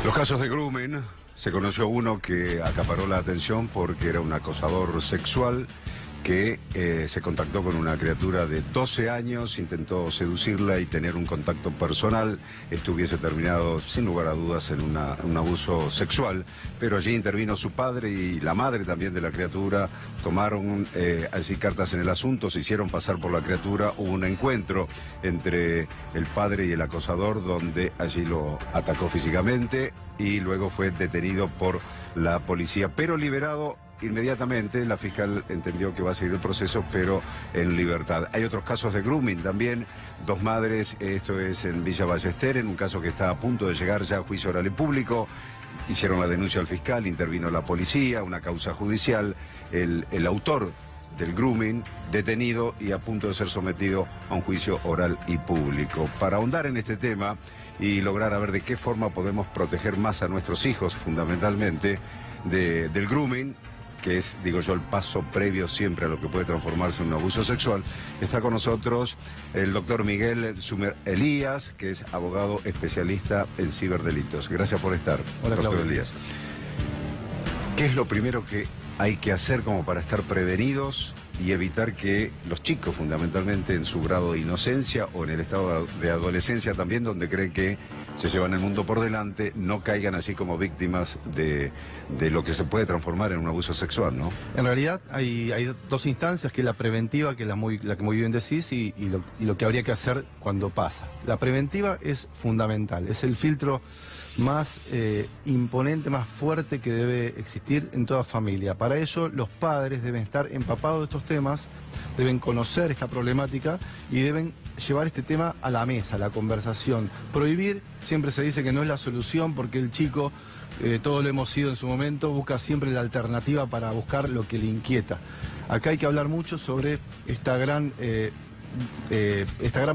Los casos de grooming, se conoció uno que acaparó la atención porque era un acosador sexual que se contactó con una criatura de 12 años, intentó seducirla y tener un contacto personal. Esto hubiese terminado, sin lugar a dudas, en un abuso sexual, pero allí intervino su padre y la madre también de la criatura, tomaron allí cartas en el asunto, se hicieron pasar por la criatura, hubo un encuentro entre el padre y el acosador donde allí lo atacó físicamente y luego fue detenido por la policía, pero liberado inmediatamente. La fiscal entendió que va a seguir el proceso, pero en libertad. Hay otros casos de grooming también. Dos madres, esto es en Villa Ballester, en un caso que está a punto de llegar ya a juicio oral y público. Hicieron la denuncia al fiscal, intervino la policía, una causa judicial. El autor del grooming detenido y a punto de ser sometido a un juicio oral y público. Para ahondar en este tema y lograr a ver de qué forma podemos proteger más a nuestros hijos, fundamentalmente, del grooming, que es, digo yo, el paso previo siempre a lo que puede transformarse en un abuso sexual, está con nosotros el doctor Miguel Sumer Elías, que es abogado especialista en ciberdelitos. Gracias por estar, Hola, doctor Claudio. Elías. ¿Qué es lo primero que hay que hacer como para estar prevenidos y evitar que los chicos, fundamentalmente en su grado de inocencia o en el estado de adolescencia también, donde creen que se llevan el mundo por delante, no caigan así como víctimas de lo que se puede transformar en un abuso sexual, ¿no? En realidad hay dos instancias, que es la preventiva, que es la que muy bien decís, y lo que habría que hacer cuando pasa. La preventiva es fundamental, es el filtro más imponente, más fuerte que debe existir en toda familia. Para ello, los padres deben estar empapados de estos temas, deben conocer esta problemática y deben llevar este tema a la mesa, a la conversación. Prohibir, siempre se dice que no es la solución, porque el chico, todos lo hemos sido en su momento, busca siempre la alternativa para buscar lo que le inquieta. Acá hay que hablar mucho sobre esta gran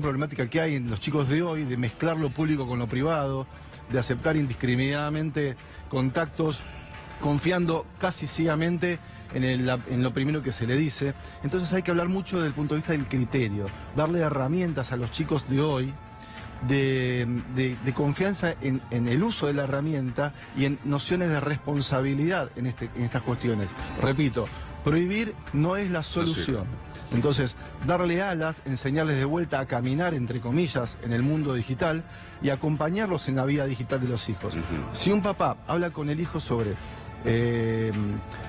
problemática que hay en los chicos de hoy, de mezclar lo público con lo privado, de aceptar indiscriminadamente contactos, confiando casi ciegamente en lo primero que se le dice. Entonces hay que hablar mucho desde el punto de vista del criterio, darle herramientas a los chicos de hoy de confianza en el uso de la herramienta y en nociones de responsabilidad en estas cuestiones. Repito, prohibir no es la solución. Entonces, darle alas, enseñarles de vuelta a caminar, entre comillas, en el mundo digital y acompañarlos en la vida digital de los hijos. Si un papá habla con el hijo sobre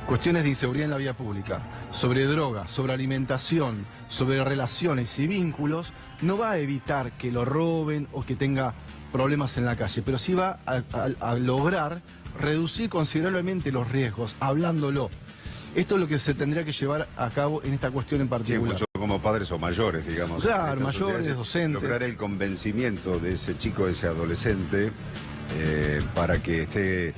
cuestiones de inseguridad en la vía pública, sobre droga, sobre alimentación, sobre relaciones y vínculos, no va a evitar que lo roben o que tenga problemas en la calle, pero sí va a lograr reducir considerablemente los riesgos, hablándolo. Esto es lo que se tendría que llevar a cabo en esta cuestión en particular. Sí, como padres o mayores, digamos. Claro, mayores, docentes. Lograr el convencimiento de ese chico, de ese adolescente, para que esté,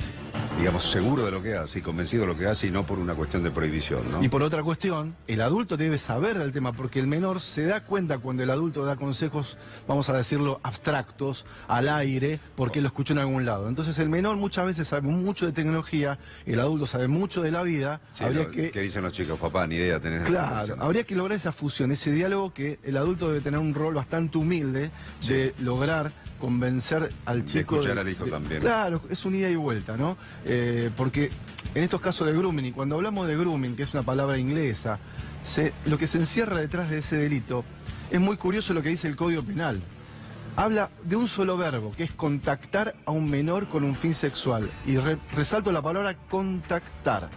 digamos, seguro de lo que hace y convencido de lo que hace y no por una cuestión de prohibición, ¿no? Y por otra cuestión, el adulto debe saber del tema, porque el menor se da cuenta cuando el adulto da consejos, vamos a decirlo, abstractos, al aire, porque lo escuchó en algún lado. Entonces el menor muchas veces sabe mucho de tecnología, el adulto sabe mucho de la vida. Sí, ¿qué dicen los chicos? Papá, ni idea tenés. Claro, habría que lograr esa fusión, ese diálogo, que el adulto debe tener un rol bastante humilde de lograr convencer al chico. De escuchar al hijo también. Claro, es un ida y vuelta, ¿no? Porque en estos casos de grooming, y cuando hablamos de grooming, que es una palabra inglesa, lo que se encierra detrás de ese delito, es muy curioso lo que dice el Código Penal. Habla de un solo verbo, que es contactar a un menor con un fin sexual. Y resalto la palabra contactar.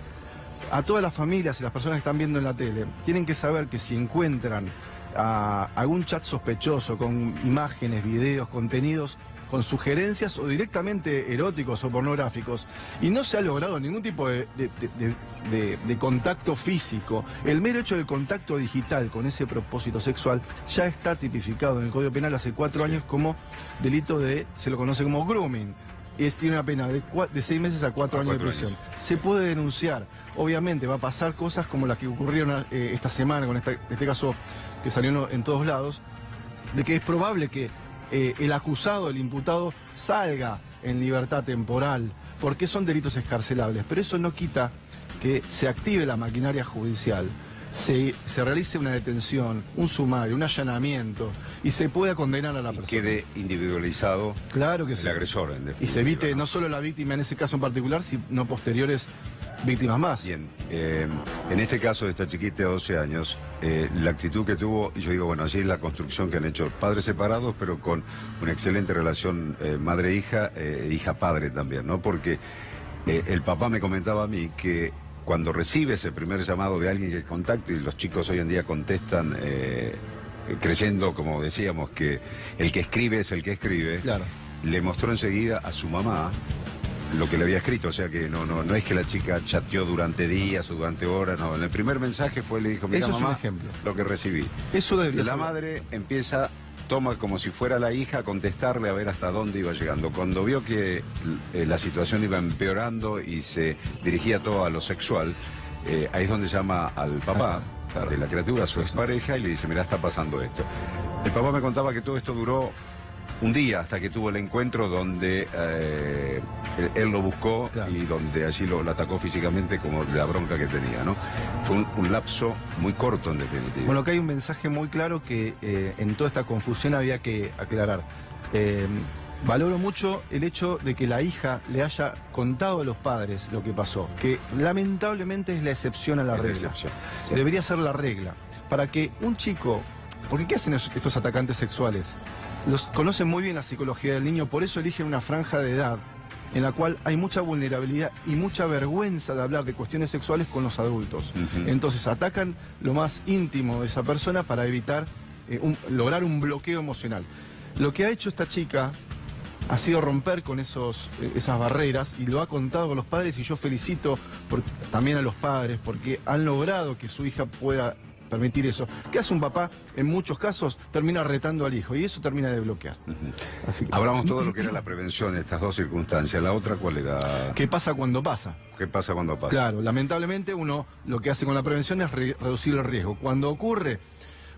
A todas las familias y las personas que están viendo en la tele, tienen que saber que si encuentran algún chat sospechoso con imágenes, videos, contenidos con sugerencias o directamente eróticos o pornográficos y no se ha logrado ningún tipo de contacto físico, el mero hecho del contacto digital con ese propósito sexual ya está tipificado en el Código Penal hace 4 años como delito se lo conoce como grooming. Tiene una pena de 6 meses a 4 años de prisión. Se puede denunciar. Obviamente va a pasar cosas como las que ocurrieron esta semana con este caso que salió en todos lados, de que es probable que el acusado, el imputado, salga en libertad temporal, porque son delitos excarcelables. Pero eso no quita que se active la maquinaria judicial, se realice una detención, un sumario, un allanamiento y se pueda condenar a la persona. Quede individualizado Claro que el sí. agresor, en definitiva. Y se evite no solo la víctima en ese caso en particular, sino posteriores víctimas más. Bien, en este caso de esta chiquita de 12 años, la actitud que tuvo, y yo digo, bueno, así es la construcción que han hecho padres separados, pero con una excelente relación madre-hija, hija-padre también, ¿no? Porque el papá me comentaba a mí que cuando recibe ese primer llamado de alguien que contacte, y los chicos hoy en día contestan creyendo, como decíamos, que el que escribe es el que escribe, Claro. le mostró enseguida a su mamá lo que le había escrito, o sea que no es que la chica chateó durante días o durante horas, no, en el primer mensaje le dijo, mira Eso es un mamá, ejemplo. lo que recibí. Eso debería La ser. madre toma como si fuera la hija a contestarle a ver hasta dónde iba llegando. Cuando vio que la situación iba empeorando y se dirigía todo a lo sexual, ahí es donde llama al papá Claro. de la criatura, a su expareja, y le dice, mira, está pasando esto. El papá me contaba que todo esto duró un día hasta que tuvo el encuentro donde él lo buscó, Claro. y donde allí lo atacó físicamente como de la bronca que tenía, ¿no? Fue un lapso muy corto, en definitiva. Bueno, acá hay un mensaje muy claro que en toda esta confusión había que aclarar. Valoro mucho el hecho de que la hija le haya contado a los padres lo que pasó, que lamentablemente es la excepción a la Es la regla. excepción, sí. Debería ser la regla. Para que un chico... Porque ¿qué hacen estos atacantes sexuales? Los conocen muy bien la psicología del niño, por eso eligen una franja de edad en la cual hay mucha vulnerabilidad y mucha vergüenza de hablar de cuestiones sexuales con los adultos. Ujú. Entonces atacan lo más íntimo de esa persona para evitar lograr un bloqueo emocional. Lo que ha hecho esta chica ha sido romper con esas barreras y lo ha contado con los padres, y yo felicito también a los padres porque han logrado que su hija pueda permitir eso. ¿Qué hace un papá? En muchos casos termina retando al hijo y eso termina de bloquear. Así que, Hablamos todo lo que era la prevención en estas dos circunstancias. La otra, ¿cuál era? ¿qué pasa cuando pasa? ¿Qué pasa cuando pasa? Claro, lamentablemente uno lo que hace con la prevención es reducir el riesgo. Cuando ocurre,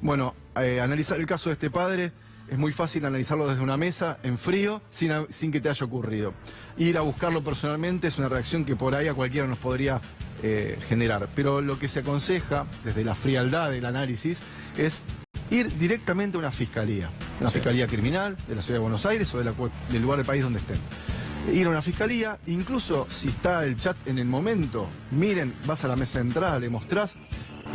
bueno, analizar el caso de este padre es muy fácil analizarlo desde una mesa, en frío, sin que te haya ocurrido. Ir a buscarlo personalmente es una reacción que por ahí a cualquiera nos podría generar. Pero lo que se aconseja, desde la frialdad del análisis, es ir directamente a una fiscalía. Una fiscalía criminal de la Ciudad de Buenos Aires o del lugar del país donde estén. Ir a una fiscalía, incluso si está el chat en el momento, miren, vas a la mesa de entrada, le mostrás,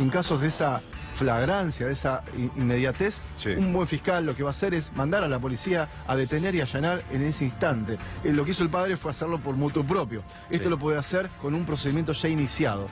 en casos de esa flagrancia, de esa inmediatez, Sí. un buen fiscal lo que va a hacer es mandar a la policía a detener y allanar en ese instante. Lo que hizo el padre fue hacerlo por mutuo propio. Esto Sí. lo puede hacer con un procedimiento ya iniciado.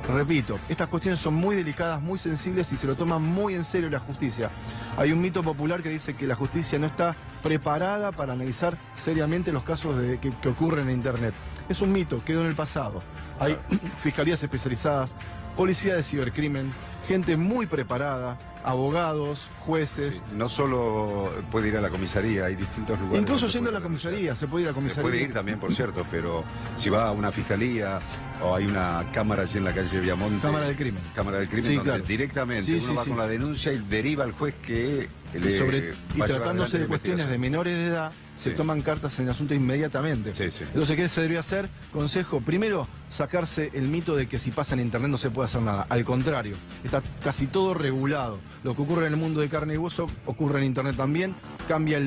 Repito, estas cuestiones son muy delicadas, muy sensibles y se lo toma muy en serio la justicia. Hay un mito popular que dice que la justicia no está preparada para analizar seriamente los casos que ocurren en Internet. Es un mito, quedó en el pasado. Hay fiscalías especializadas, policía de cibercrimen, gente muy preparada, abogados, jueces. Sí. No solo puede ir a la comisaría, hay distintos lugares. Incluso donde yendo a puede la comisaría, se puede ir a la comisaría. Puede ir también, por cierto, pero si va a una fiscalía o hay una cámara allí en la calle Viamonte. Cámara del crimen. Cámara del crimen, Sí, donde claro. directamente Sí, uno sí, va sí. con la denuncia y deriva al juez que Y va a llevar tratándose adelante de la cuestiones de investigación. menores de edad, se Sí. toman cartas en el asunto inmediatamente. Sí, sí. Entonces, ¿qué se debería hacer? Consejo, primero, sacarse el mito de que si pasa en Internet no se puede hacer nada. Al contrario, está casi todo regulado. Lo que ocurre en el mundo de carne y hueso ocurre en Internet también, cambia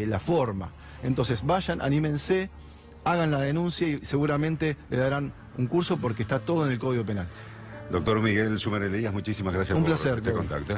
la forma. Entonces, vayan, anímense, hagan la denuncia y seguramente le darán un curso porque está todo en el Código Penal. Doctor Miguel Sumer Elías, muchísimas gracias Un por placer, este Cobo. contacto.